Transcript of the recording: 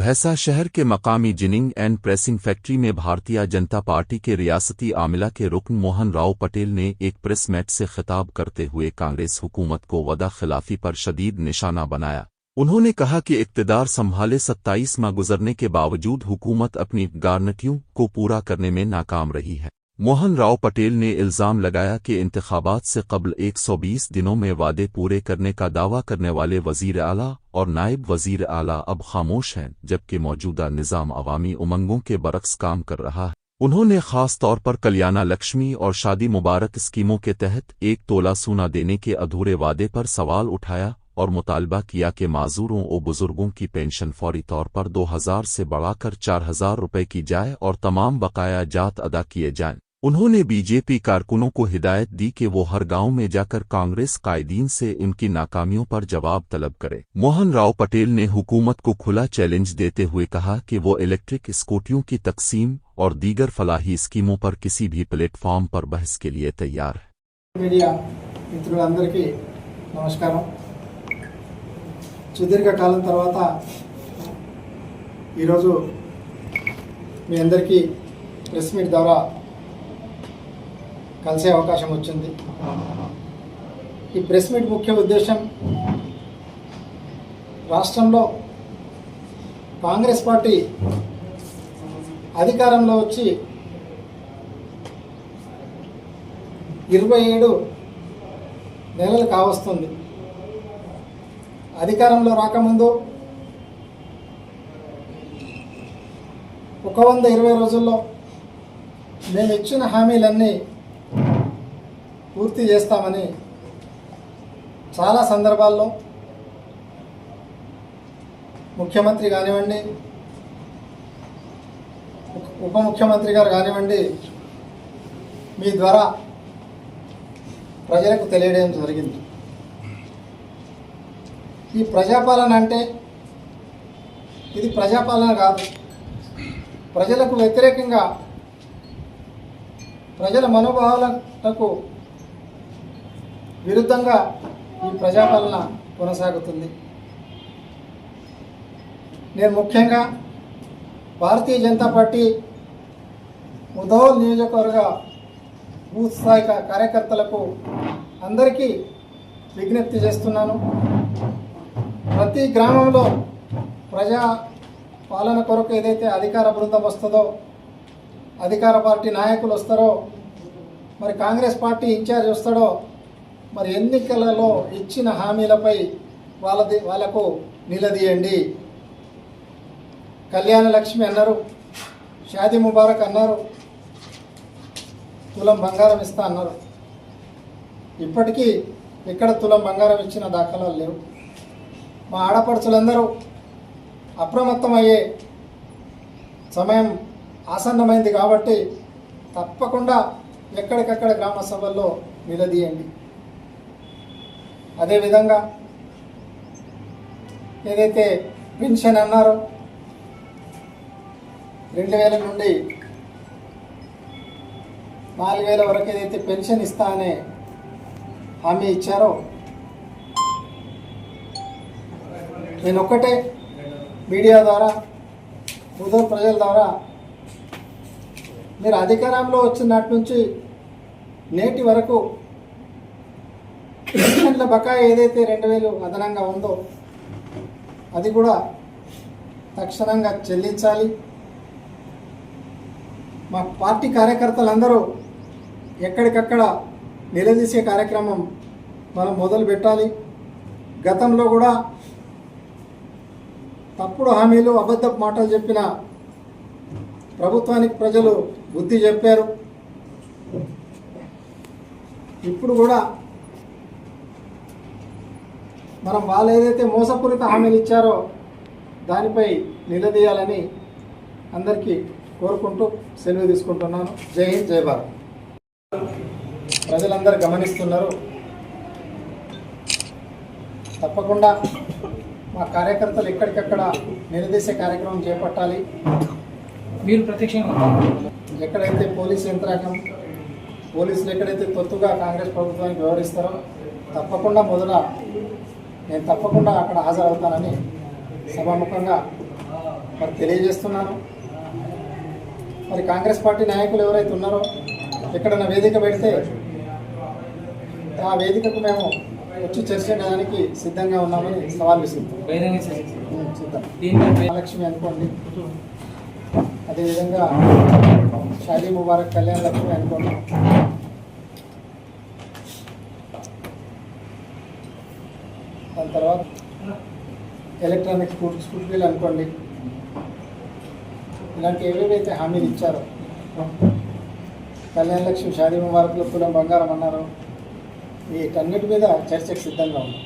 भैंसा शहर के मकामी जिनिंग एंड प्रेसिंग फैक्ट्री में भारतीय जनता पार्टी के रियासती आमिला के रुकन मोहन राव पटेल ने एक प्रेस मैट से खिताब करते हुए कांग्रेस हुकूमत को वदा खिलाफी पर शदीद निशाना बनाया। उन्होंने कहा कि इक़्तिदार संभाले 27 माह गुजरने के बावजूद हुकूमत अपनी गारंटियों को पूरा करने में नाकाम रही है। मोहन राव पटेल ने इल्ज़ाम लगाया कि इंतखाबात से कबल 120 दिनों में वादे पूरे करने का दावा करने वाले वज़ीर आला और नायब वज़ीर आला अब खामोश हैं, जबकि मौजूदा निज़ाम अवामी उमंगों के बरक्स काम कर रहा है। उन्होंने ख़ास तौर पर कल्याण लक्ष्मी और शादी मुबारक स्कीमों के तहत 1 तोला सोना देने के अधूरे वादे पर सवाल उठाया और मुतालबा किया कि माजूरों और बुजुर्गों की पेंशन फौरी तौर पर 2000 से बढ़ाकर 4000 रुपये की जाए और तमाम बकाया जात अदा किए जाएं। उन्होंने बीजेपी कारकुनों को हिदायत दी कि वो हर गांव में जाकर कांग्रेस कायदीन से इनकी नाकामियों पर जवाब तलब करे। मोहन राव पटेल ने हुकूमत को खुला चैलेंज देते हुए कहा कि वो इलेक्ट्रिक स्कूटियों की तकसीम और दीगर फलाही स्कीमों पर किसी भी प्लेटफॉर्म पर बहस के लिए तैयार है। मीडिया मित्रुలందరికీ నమస్కారం। సుదీర్ఘ కాలం తర్వాత ఈరోజు మీ అందరికీ ప్రెస్ మీట్ ద్వారా కలిసే అవకాశం వచ్చింది। ఈ ప్రెస్ మీట్ ముఖ్య ఉద్దేశం రాష్ట్రంలో కాంగ్రెస్ పార్టీ అధికారంలో వచ్చి 27 నెలలు కావస్తుంది। అధికారంలో రాకముందు 120 రోజుల్లో మేము ఇచ్చిన హామీలన్నీ పూర్తి చేస్తామని చాలా సందర్భాల్లో ముఖ్యమంత్రి కానివ్వండి, ఉప ముఖ్యమంత్రి గారు కానివ్వండి, మీ ద్వారా ప్రజలకు తెలియడం జరిగింది। ఈ ప్రజాపాలన అంటే ఇది ప్రజాపాలన కాదు, ప్రజలకు వ్యతిరేకంగా ప్రజల మనోభావాలకు విరుద్ధంగా ఈ ప్రజాపాలన కొనసాగుతుంది। నేను ముఖ్యంగా భారతీయ జనతా పార్టీ ముధోల్ నియోజకవర్గ బూత్ స్థాయి కార్యకర్తలకు అందరికీ విజ్ఞప్తి చేస్తున్నాను। ప్రతి గ్రామంలో ప్రజా పాలన కొరకు ఏదైతే అధికార బృందం వస్తుందో, అధికార పార్టీ నాయకులు వస్తారో, మరి కాంగ్రెస్ పార్టీ ఇన్ఛార్జ్ వస్తాడో, మరి ఎన్నికలలో ఇచ్చిన హామీలపై వాళ్ళకు నిలదీయండి। కళ్యాణ లక్ష్మి అన్నారు, షాదీ ముబారక్ అన్నారు, తులం బంగారం ఇస్తా అన్నారు। ఇప్పటికీ ఎక్కడ తులం బంగారం ఇచ్చిన దాఖలాలు లేవు। మా ఆడపడుచులందరూ అప్రమత్తమయ్యే సమయం ఆసన్నమైంది కాబట్టి తప్పకుండా ఎక్కడికక్కడ గ్రామ సభల్లో నిలదీయండి। అదేవిధంగా ఏదైతే పెన్షన్ అన్నారో 2000 నుండి 4000 వరకు ఏదైతే పెన్షన్ ఇస్తా అనే హామీ ఇచ్చారో, నేను ఒక్కటే మీడియా ద్వారా, ముదోల్ ప్రజల ద్వారా, మీరు అధికారంలో వచ్చినట్టు నుంచి నేటి వరకు పెన్షన్ల బకాయి ఏదైతే 2000 అదనంగా ఉందో అది కూడా తక్షణంగా చెల్లించాలి। మా పార్టీ కార్యకర్తలందరూ ఎక్కడికక్కడ నిలదీసే కార్యక్రమం మనం మొదలు పెట్టాలి। గతంలో కూడా తప్పుడు హామీలు, అబద్ధపు మాటలు చెప్పిన ప్రభుత్వానికి ప్రజలు బుద్ధి చెప్పారు। ఇప్పుడు కూడా మనం వాళ్ళు ఏదైతే మోసపూరిత హామీలు ఇచ్చారో దానిపై నిలదీయాలని అందరికీ కోరుకుంటూ సెలవు తీసుకుంటున్నాను। జై హింద్, జై భారత్। ప్రజలందరూ గమనిస్తున్నారు, తప్పకుండా మా కార్యకర్తలు ఎక్కడికక్కడ నిలదీసే కార్యక్రమం చేపట్టాలి। మీరు ప్రత్యక్షంగా ఎక్కడైతే పోలీస్ యంత్రాంగం, పోలీసులు ఎక్కడైతే తొత్తుగా కాంగ్రెస్ ప్రభుత్వానికి వ్యవహరిస్తారో తప్పకుండా నేను తప్పకుండా అక్కడ హాజరవుతానని సభాముఖంగా మరి తెలియజేస్తున్నాను. మరి కాంగ్రెస్ పార్టీ నాయకులు ఎవరైతే ఉన్నారో ఎక్కడన్నా వేదిక పెడితే ఆ వేదికకు మేము వచ్చి చర్చించడానికి సిద్ధంగా ఉన్నామని సవాల్ విసురుతాం. బహిరంగ చర్చ. చూద్దాం. దీనిపై మహాలక్ష్మి అనుకోండి, అదేవిధంగా షాదీ ముబారక్ కళ్యాణ లక్ష్మి అనుకోండి, దాని తర్వాత ఎలక్ట్రానిక్ స్కూటీలు అనుకోండి, ఇలాంటి ఏవేవైతే హామీలు ఇచ్చారో, కళ్యాణ లక్ష్మి షాదీ ముబారక్లో తులం బంగారం అన్నారు, వీటన్నిటి మీద చర్చకు సిద్ధంగా ఉన్నాం.